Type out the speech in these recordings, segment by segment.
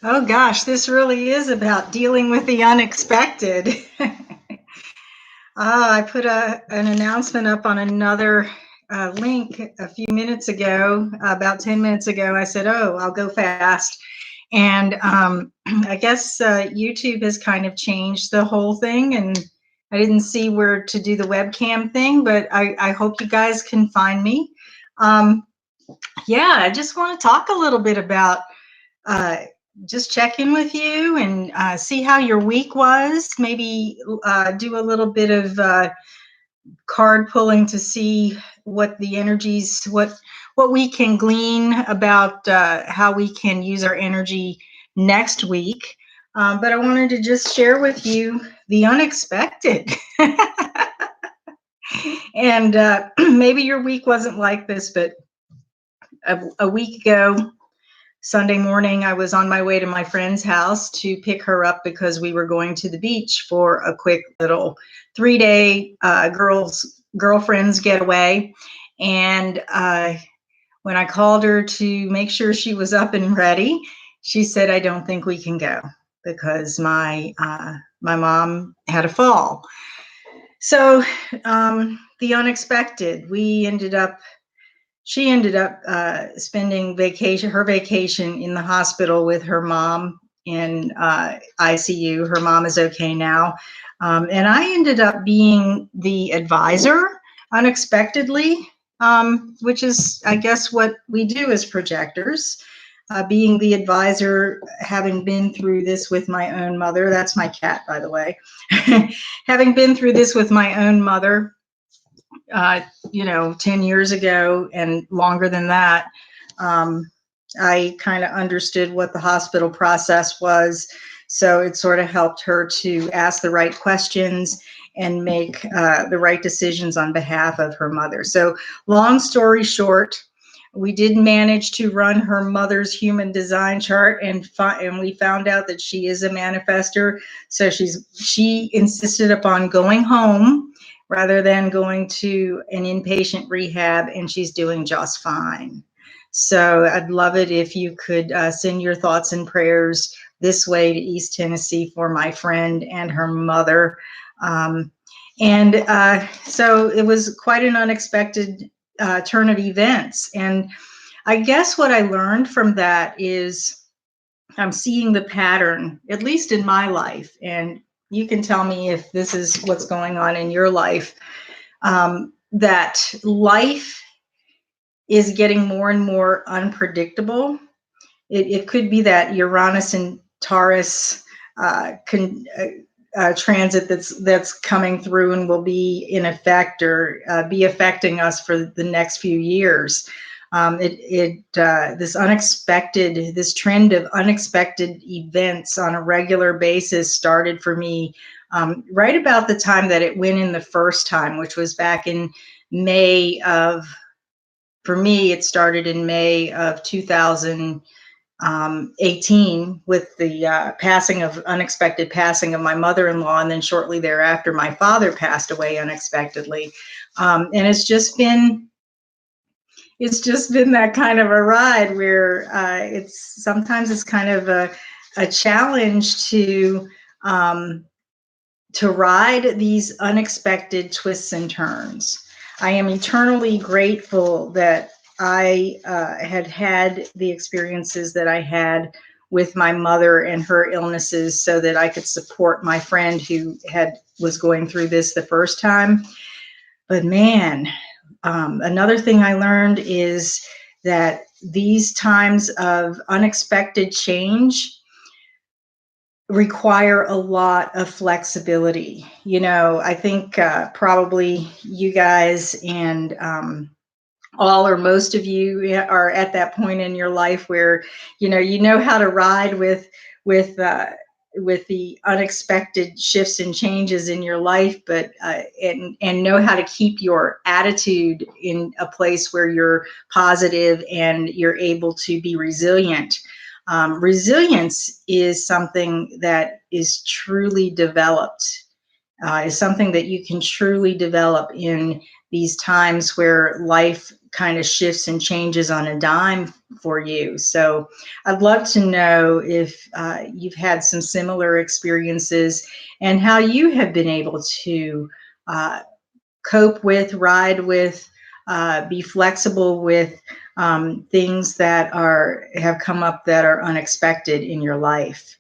Oh gosh, this really is about dealing with the unexpected. I put an announcement up on another link a few minutes ago, about 10 minutes ago. I said, oh, I'll go fast. And I guess YouTube has kind of changed the whole thing. And I didn't see where to do the webcam thing, but I hope you guys can find me. Yeah, I just want to talk a little bit about just check in with you and see how your week was. Maybe do a little bit of card pulling to see what the energies, what we can glean about how we can use our energy next week. But I wanted to just share with you the unexpected. And maybe your week wasn't like this, but a week ago, Sunday morning, I was on my way to my friend's house to pick her up because we were going to the beach for a quick little 3-day girlfriends getaway. And when I called her to make sure she was up and ready, she said, "I don't think we can go because my mom had a fall." So the unexpected, she ended up spending her vacation in the hospital with her mom in ICU. Her mom is okay now. And I ended up being the advisor unexpectedly, which is, I guess, what we do as projectors. Being the advisor, having been through this with my own mother. That's my cat, by the way. Having been through this with my own mother, 10 years ago and longer than that, I kind of understood what the hospital process was. So it sort of helped her to ask the right questions and make the right decisions on behalf of her mother. So long story short, we did manage to run her mother's human design chart, and we found out that she is a manifester. So she insisted upon going home rather than going to an inpatient rehab, and she's doing just fine. So I'd love it if you could send your thoughts and prayers this way to East Tennessee for my friend and her mother. So it was quite an unexpected turn of events. And I guess what I learned from that is I'm seeing the pattern, at least in my life, and you can tell me if this is what's going on in your life, that life is getting more and more unpredictable. It could be that Uranus and Taurus transit that's coming through and will be in effect or be affecting us for the next few years. This trend of unexpected events on a regular basis started for me right about the time that it went in the first time, which was back in May of, for me, it started in May of 2018 with the unexpected passing of my mother-in-law, and then shortly thereafter, my father passed away unexpectedly. And it's just been that kind of a ride where sometimes it's kind of a challenge to ride these unexpected twists and turns. I am eternally grateful that I had the experiences that I had with my mother and her illnesses so that I could support my friend who was going through this the first time. But man, another thing I learned is that these times of unexpected change require a lot of flexibility. I think probably you guys and all or most of you are at that point in your life where you know how to ride with the unexpected shifts and changes in your life, but and know how to keep your attitude in a place where you're positive and you're able to be resilient. Resilience is something that is truly developed, is something that you can truly develop in these times where life kind of shifts and changes on a dime for you. So I'd love to know if you've had some similar experiences and how you have been able to cope with, ride with, be flexible with things that have come up that are unexpected in your life.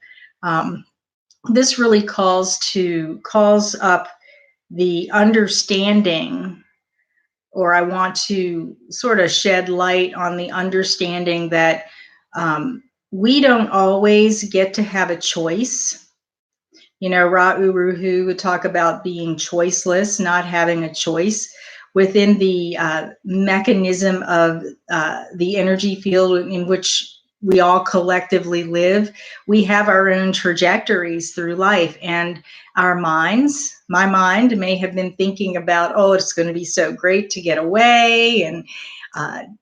This really calls up the understanding, or I want to sort of shed light on the understanding that we don't always get to have a choice. You know, Ra Uru Hu would talk about being choiceless, not having a choice within the mechanism of the energy field in which we all collectively live. We have our own trajectories through life, and our minds, my mind may have been thinking about, oh, it's going to be so great to get away and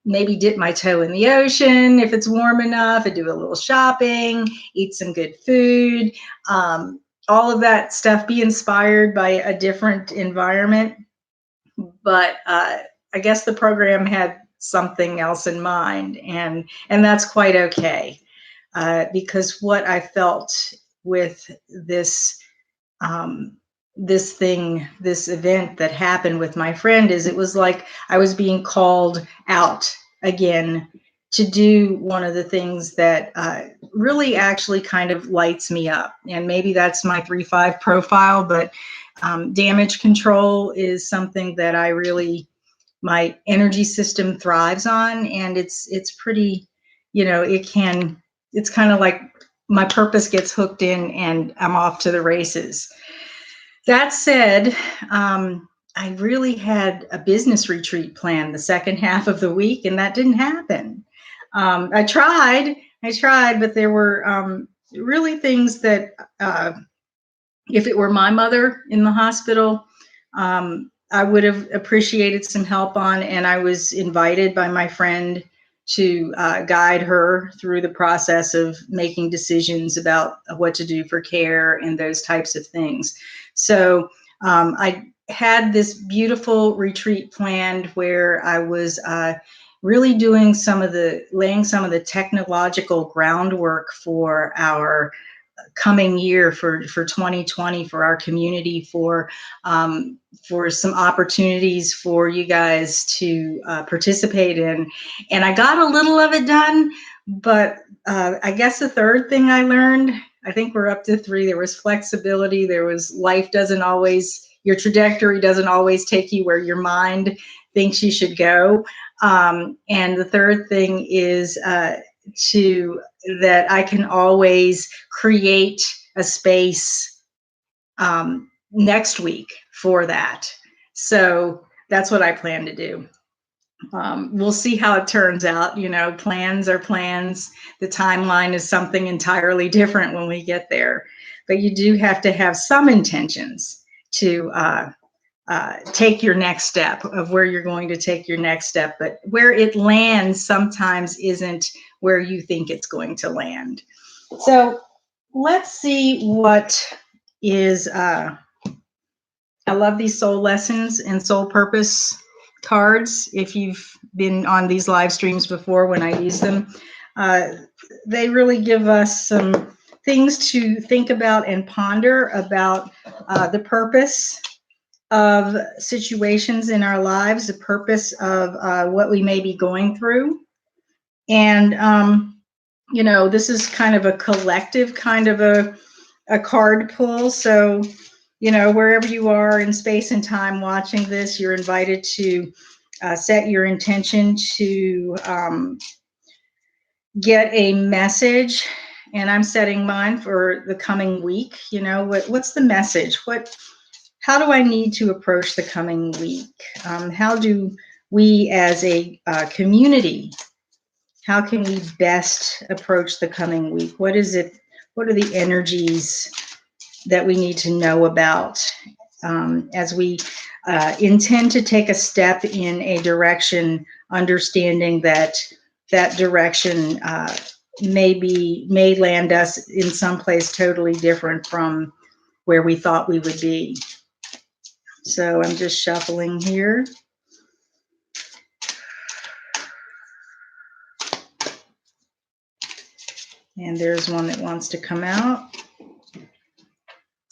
maybe dip my toe in the ocean if it's warm enough, and do a little shopping, eat some good food, all of that stuff, be inspired by a different environment. But I guess the program had something else in mind, and that's quite okay, because what I felt with this this event that happened with my friend is it was like I was being called out again to do one of the things that really actually kind of lights me up. And maybe that's my 3-5 profile, but damage control is something that I really, my energy system thrives on. And it's pretty, you know, it's kind of like my purpose gets hooked in and I'm off to the races. That said, I really had a business retreat planned the second half of the week, and that didn't happen. I tried, but there were really things that, if it were my mother in the hospital, I would have appreciated some help on, and I was invited by my friend to guide her through the process of making decisions about what to do for care and those types of things. So I had this beautiful retreat planned where I was really doing laying some of the technological groundwork for our coming year, for 2020, for our community, for some opportunities for you guys to participate in. And I got a little of it done, but I guess the third thing I learned, I think we're up to 3, there was flexibility, there was your trajectory doesn't always take you where your mind thinks you should go. And the third thing is that I can always create a space next week for that. So that's what I plan to do. We'll see how it turns out. You know, plans are plans. The timeline is something entirely different when we get there. But you do have to have some intentions to take your next step of where you're going to take your next step. But where it lands sometimes isn't where you think it's going to land. So let's see what is, I love these soul lessons and soul purpose cards. If you've been on these live streams before when I use them, they really give us some things to think about and ponder about the purpose of situations in our lives, the purpose of what we may be going through. And, you know, this is kind of a collective kind of a card pull. So, you know, wherever you are in space and time watching this, you're invited to set your intention to get a message. And I'm setting mine for the coming week. You know, what's the message? How do I need to approach the coming week? How do we as a community, how can we best approach the coming week? What is it? What are the energies that we need to know about as we intend to take a step in a direction, understanding that that direction may land us in some place totally different from where we thought we would be. So I'm just shuffling here. And there's one that wants to come out.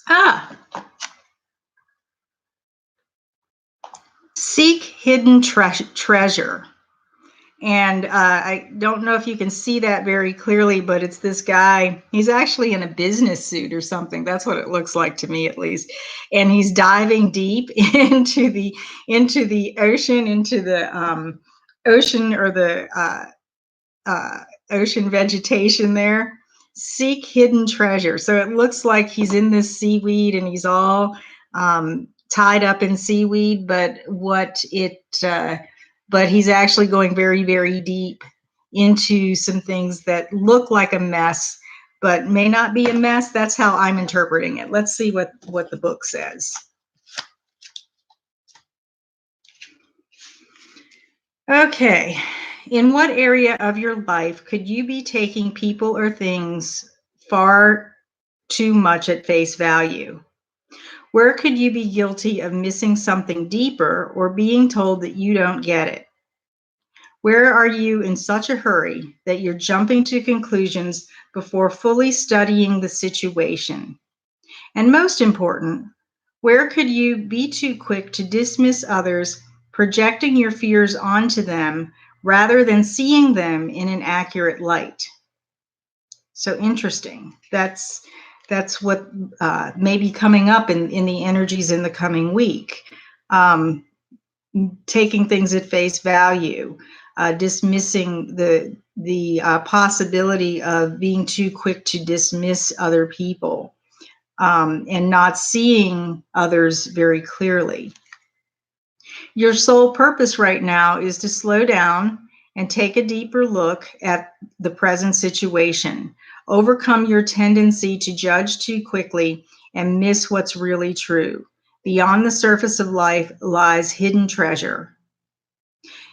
Ah, seek hidden treasure. And I don't know if you can see that very clearly, but it's this guy. He's actually in a business suit or something. That's what it looks like to me, at least. And he's diving deep into the ocean, into the ocean, or the ocean vegetation there. Seek hidden treasure. So it looks like he's in this seaweed and he's all tied up in seaweed, but but he's actually going very, very deep into some things that look like a mess, but may not be a mess. That's how I'm interpreting it. Let's see what the book says. Okay. In what area of your life could you be taking people or things far too much at face value? Where could you be guilty of missing something deeper or being told that you don't get it? Where are you in such a hurry that you're jumping to conclusions before fully studying the situation? And most important, where could you be too quick to dismiss others, projecting your fears onto them rather than seeing them in an accurate light? So interesting. That's what may be coming up in the energies in the coming week. Taking things at face value, dismissing the possibility of being too quick to dismiss other people, and not seeing others very clearly. Your sole purpose right now is to slow down and take a deeper look at the present situation. Overcome your tendency to judge too quickly and miss what's really true. Beyond the surface of life lies hidden treasure.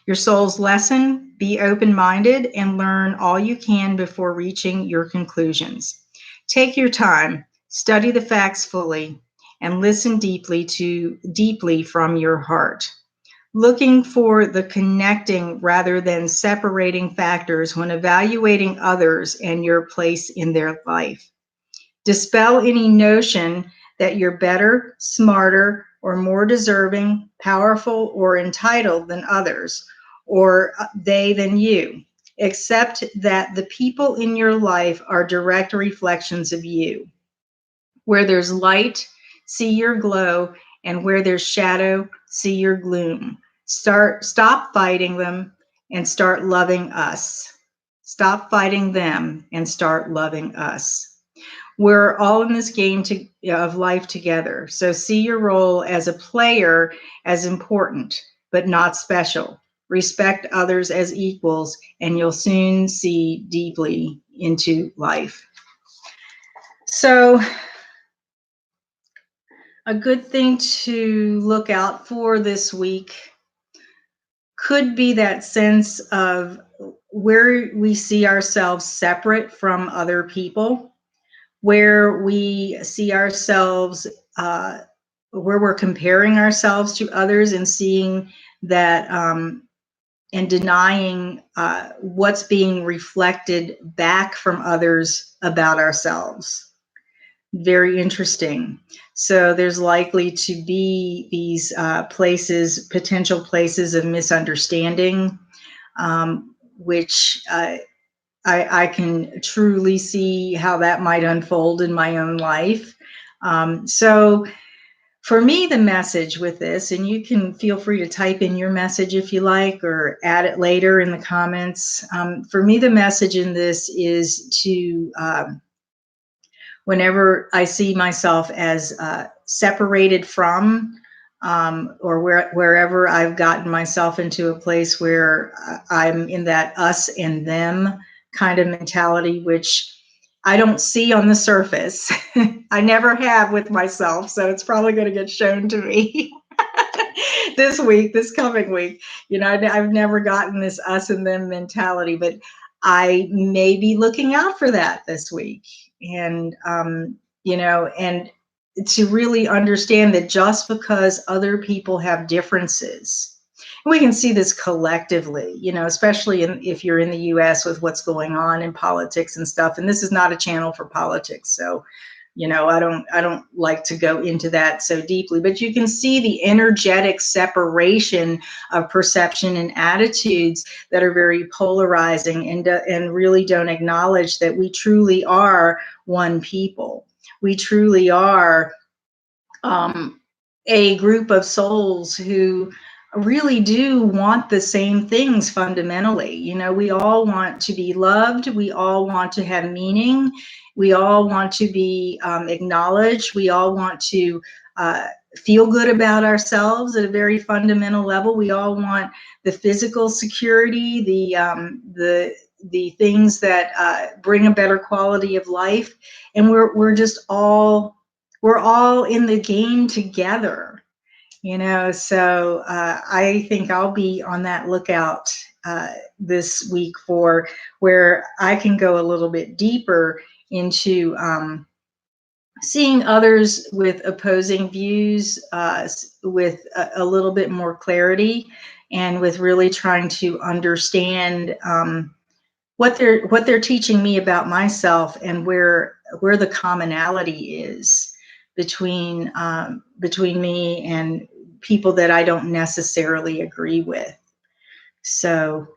Your soul's lesson: be open-minded and learn all you can before reaching your conclusions. Take your time, study the facts fully, and listen deeply from your heart. Looking for the connecting rather than separating factors when evaluating others and your place in their life. Dispel any notion that you're better, smarter, or more deserving, powerful, or entitled than others, or they than you. Accept that the people in your life are direct reflections of you. Where there's light, see your glow, and where there's shadow, see your gloom. Stop fighting them and start loving us. Stop fighting them and start loving us. We're all in this game of life together. So see your role as a player as important, but not special. Respect others as equals, and you'll soon see deeply into life. So a good thing to look out for this week could be that sense of where we see ourselves separate from other people, where we see ourselves, where we're comparing ourselves to others and seeing that, and denying what's being reflected back from others about ourselves. Very interesting. So there's likely to be these potential places of misunderstanding, which I can truly see how that might unfold in my own life. So for me, the message with this, and you can feel free to type in your message if you like, or add it later in the comments. For me, the message in this is to, whenever I see myself as separated from, or wherever I've gotten myself into a place where I'm in that us and them kind of mentality, which I don't see on the surface. I never have with myself, so it's probably going to get shown to me this coming week. You know, I've never gotten this us and them mentality, but I may be looking out for that this week. And, you know, and to really understand that just because other people have differences We can see this collectively, especially if you're in the US with what's going on in politics and stuff. And this is not a channel for politics. So, I don't like to go into that so deeply, but you can see the energetic separation of perception and attitudes that are very polarizing and really don't acknowledge that we truly are one people. We truly are a group of souls who really do want the same things fundamentally. We all want to be loved. We all want to have meaning. We all want to be acknowledged. We all want to feel good about ourselves at a very fundamental level. We all want the physical security, the things that bring a better quality of life, and we're all in the game together. So I think I'll be on that lookout this week for where I can go a little bit deeper into seeing others with opposing views with a little bit more clarity, and with really trying to understand what they're teaching me about myself, and where the commonality is between me and people that I don't necessarily agree with. So,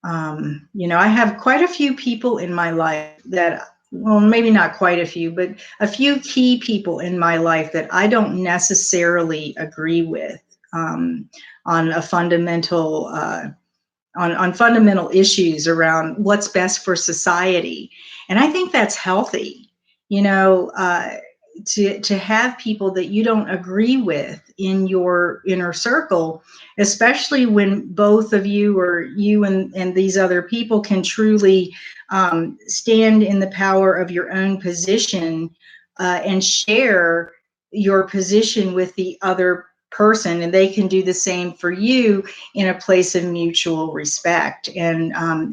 I have quite a few people in my life that, well, maybe not quite a few, but a few key people in my life that I don't necessarily agree with on a fundamental on fundamental issues around what's best for society. And I think that's healthy, to have people that you don't agree with in your inner circle, especially when both of you, or you and these other people, can truly stand in the power of your own position and share your position with the other person, and they can do the same for you in a place of mutual respect. And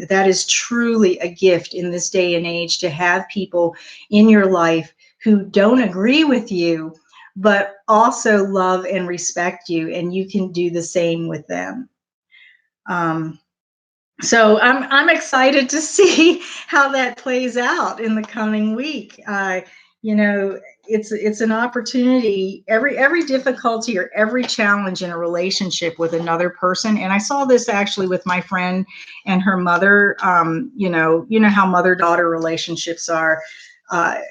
that is truly a gift in this day and age, to have people in your life who don't agree with you, but also love and respect you, and you can do the same with them. So I'm excited to see how that plays out in the coming week. It's an opportunity. Every difficulty or every challenge in a relationship with another person, and I saw this actually with my friend and her mother. You know how mother-daughter relationships are. My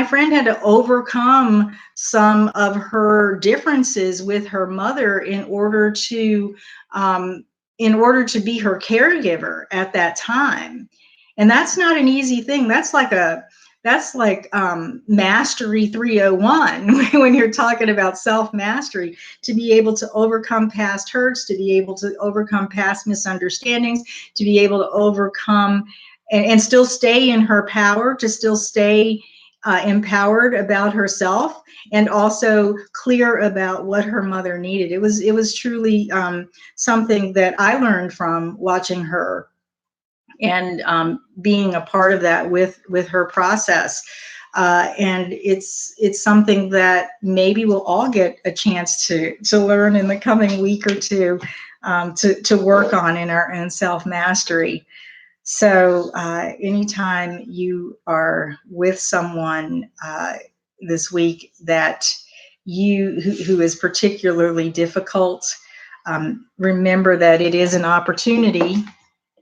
friend had to overcome some of her differences with her mother in order to be her caregiver at that time. And that's not an easy thing. That's like mastery 301 when you're talking about self-mastery, to be able to overcome past hurts, to be able to overcome past misunderstandings, to be able to overcome and still stay in her power, to still stay empowered about herself, and also clear about what her mother needed. It was truly something that I learned from watching her, and being a part of that with her process. And it's something that maybe we'll all get a chance to learn in the coming week or two, to work on in our own self-mastery. So anytime you are with someone this week that who is particularly difficult, remember that it is an opportunity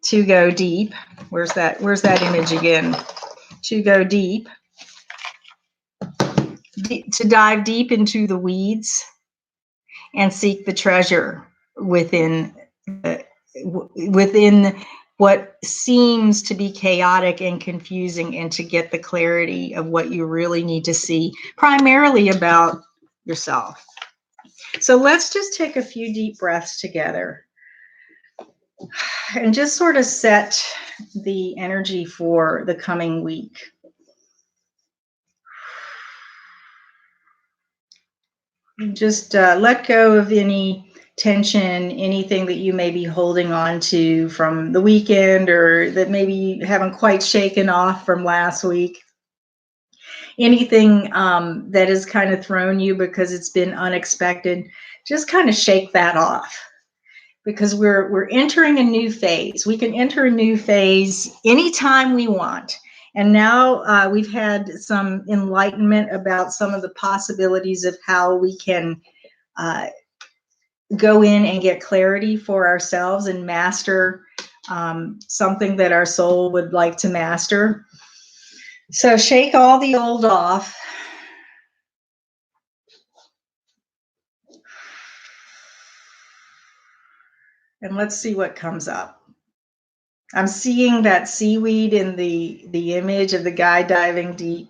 to go deep. Where's that image again? To go deep, to dive deep into the weeds and seek the treasure within what seems to be chaotic and confusing, and to get the clarity of what you really need to see, primarily about yourself. So let's just take a few deep breaths together and just sort of set the energy for the coming week. Just let go of any tension, anything that you may be holding on to from the weekend, or that maybe you haven't quite shaken off from last week. Anything that has kind of thrown you because it's been unexpected. just kind of shake that off, because we're entering a new phase. We can enter a new phase anytime we want. And now we've had some enlightenment about some of the possibilities of how we can go in and get clarity for ourselves and master something that our soul would like to master. So shake all the old off. And let's see what comes up. I'm seeing that seaweed in the image of the guy diving deep.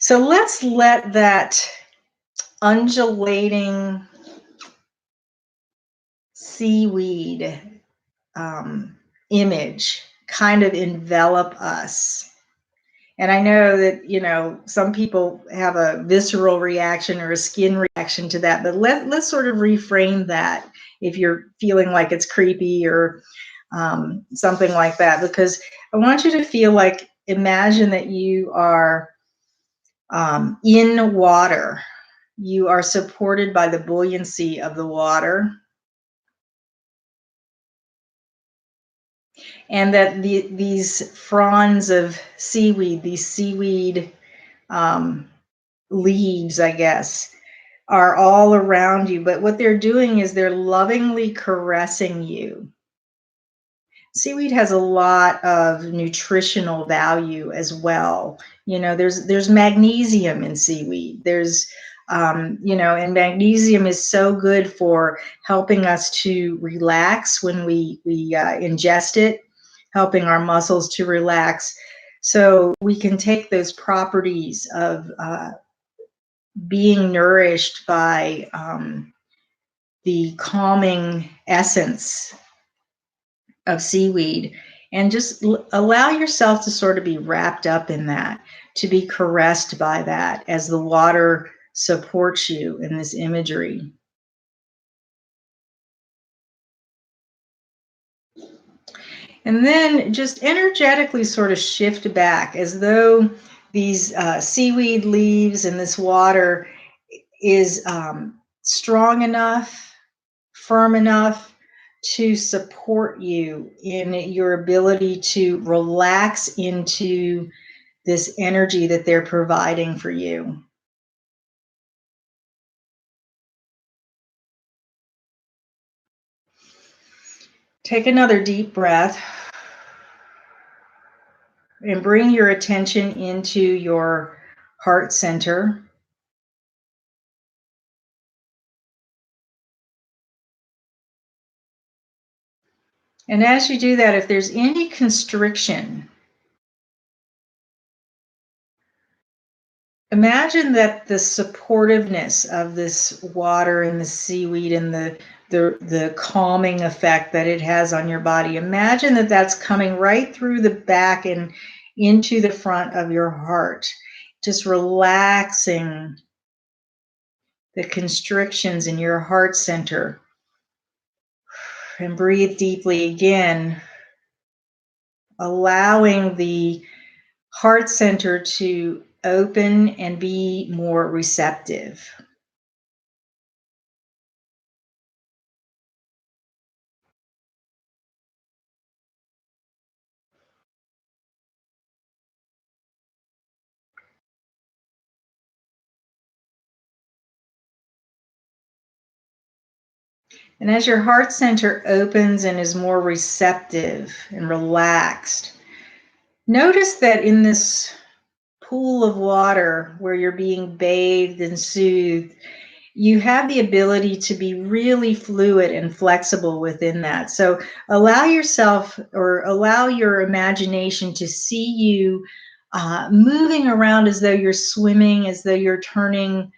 So let's let that undulating seaweed image kind of envelop us. And I know that, you know, some people have a visceral reaction or a skin reaction to that, but let's sort of reframe that if you're feeling like it's creepy or something like that, because I want you to feel like, imagine that you are in water. You are supported by the buoyancy of the water. And that these fronds of seaweed, these seaweed leaves, I guess, are all around you. But what they're doing is they're lovingly caressing you. Seaweed has a lot of nutritional value as well. You know, there's magnesium in seaweed. There's you know, and magnesium is so good for helping us to relax when we ingest it, helping our muscles to relax. So we can take those properties of being nourished by the calming essence of seaweed and just allow yourself to sort of be wrapped up in that, to be caressed by that as the water supports you in this imagery. And then just energetically sort of shift back as though these seaweed leaves and this water is strong enough, firm enough to support you in your ability to relax into this energy that they're providing for you. Take another deep breath and bring your attention into your heart center. And as you do that, if there's any constriction, imagine that the supportiveness of this water and the seaweed and the calming effect that it has on your body, imagine that that's coming right through the back and into the front of your heart, just relaxing the constrictions in your heart center. And breathe deeply again, allowing the heart center to open and be more receptive. And as your heart center opens and is more receptive and relaxed, notice that in this pool of water where you're being bathed and soothed, you have the ability to be really fluid and flexible within that. So allow yourself, or allow your imagination to see you moving around as though you're swimming, as though you're turning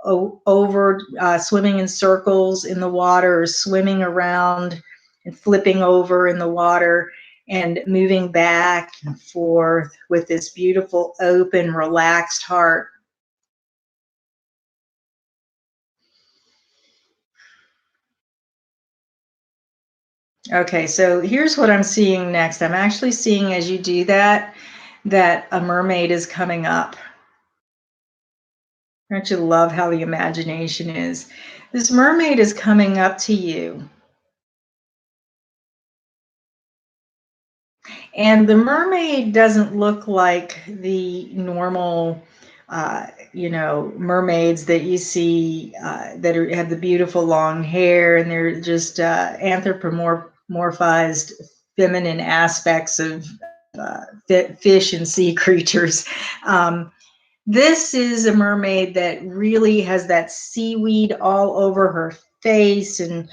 over, swimming in circles in the water, or swimming around and flipping over in the water and moving back and forth with this beautiful, open, relaxed heart. Okay, so here's what I'm seeing next. I'm actually seeing, as you do that, that a mermaid is coming up. Don't you love how the imagination is? This mermaid is coming up to you. And the mermaid doesn't look like the normal, mermaids that you see have the beautiful long hair, and they're just anthropomorphized feminine aspects of fish and sea creatures. This is a mermaid that really has that seaweed all over her face, and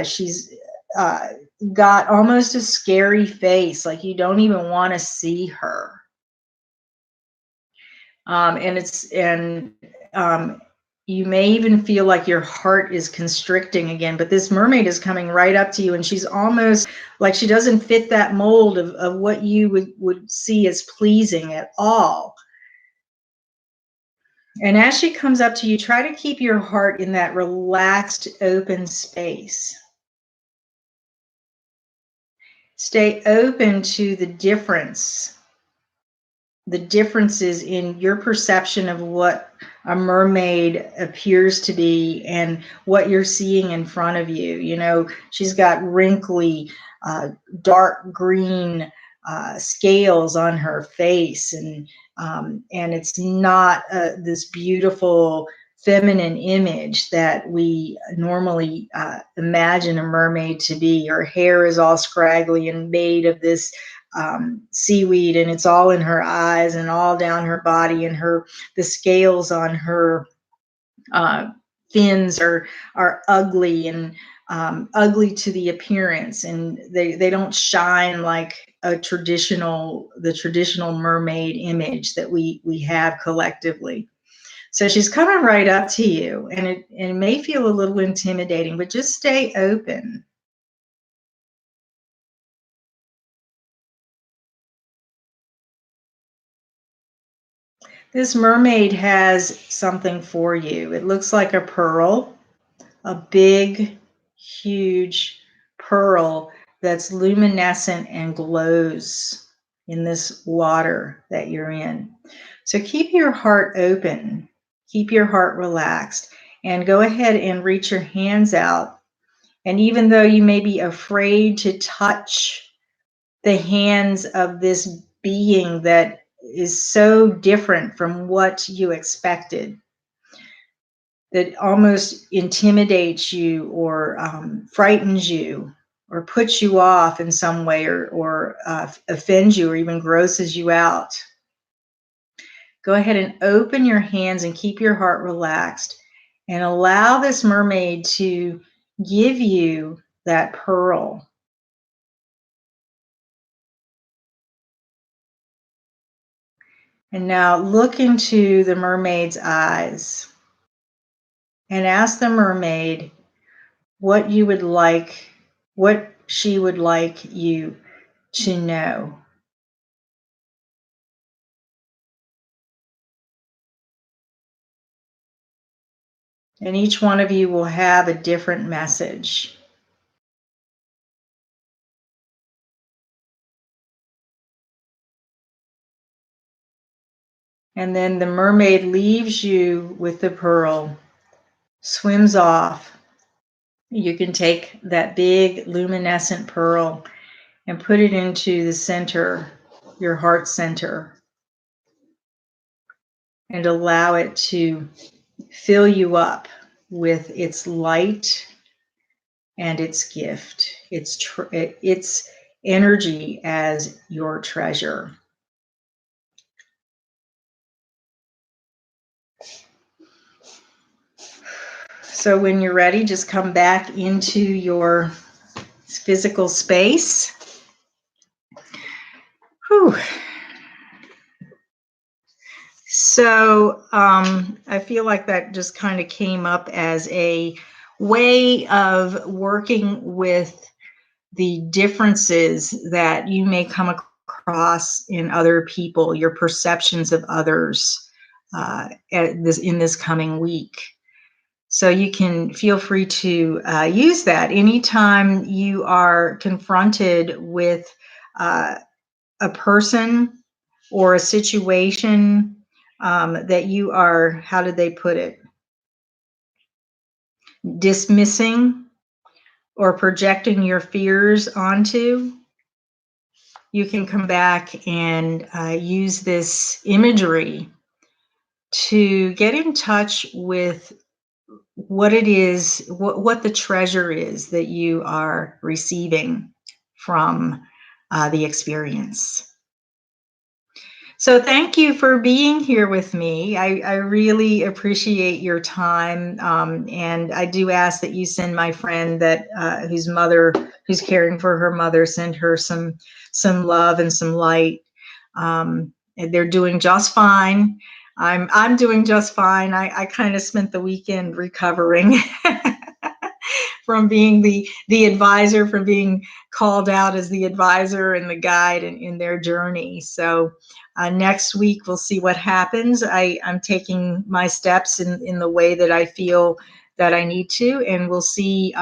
she's uh, got almost a scary face, like you don't even want to see her. And you may even feel like your heart is constricting again, but this mermaid is coming right up to you, and she's almost like she doesn't fit that mold of what you would see as pleasing at all. And as she comes up to you, try to keep your heart in that relaxed, open space. Stay open to the differences in your perception of what a mermaid appears to be and what you're seeing in front of you. You know, she's got wrinkly, dark green scales on her face, and it's not this beautiful feminine image that we normally imagine a mermaid to be. Her hair is all scraggly and made of this seaweed, and it's all in her eyes and all down her body, and the scales on her fins are ugly and ugly to the appearance, and they don't shine like the traditional mermaid image that we have collectively. So she's coming right up to you, and it may feel a little intimidating, but just stay open. This mermaid has something for you. It looks like a pearl, a big, huge pearl that's luminescent and glows in this water that you're in. So keep your heart open, keep your heart relaxed, and go ahead and reach your hands out. And even though you may be afraid to touch the hands of this being that is so different from what you expected, that almost intimidates you or frightens you or puts you off in some way, or offends you or even grosses you out, go ahead and open your hands and keep your heart relaxed and allow this mermaid to give you that pearl. And now look into the mermaid's eyes and ask the mermaid what she would like you to know. And each one of you will have a different message. And then the mermaid leaves you with the pearl, swims off. You can take that big luminescent pearl and put it into the center, your heart center, and allow it to fill you up with its light and its gift, its energy as your treasure. So when you're ready, just come back into your physical space. Whew. So I feel like that just kind of came up as a way of working with the differences that you may come across in other people, your perceptions of others in this coming week. So you can feel free to use that anytime you are confronted with a person or a situation that you are, how did they put it, dismissing or projecting your fears onto, you can come back and use this imagery to get in touch with what it is, what the treasure is that you are receiving from the experience. So thank you for being here with me. I really appreciate your time, and I do ask that you send my friend that who's caring for her mother, send her some love and some light. And they're doing just fine. I'm doing just fine. I kind of spent the weekend recovering from being the advisor, from being called out as the advisor and the guide in their journey. So next week we'll see what happens. I'm taking my steps in the way that I feel that I need to, and we'll see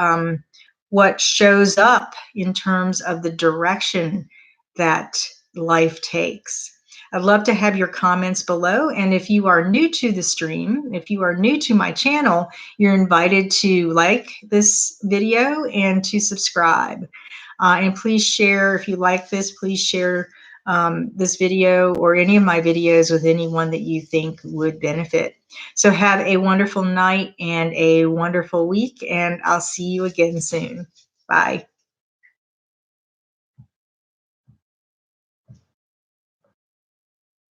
what shows up in terms of the direction that life takes. I'd love to have your comments below. And if you are new to the stream, if you are new to my channel, you're invited to like this video and to subscribe. And please share, if you like this, please share this video or any of my videos with anyone that you think would benefit. So have a wonderful night and a wonderful week, and I'll see you again soon. Bye.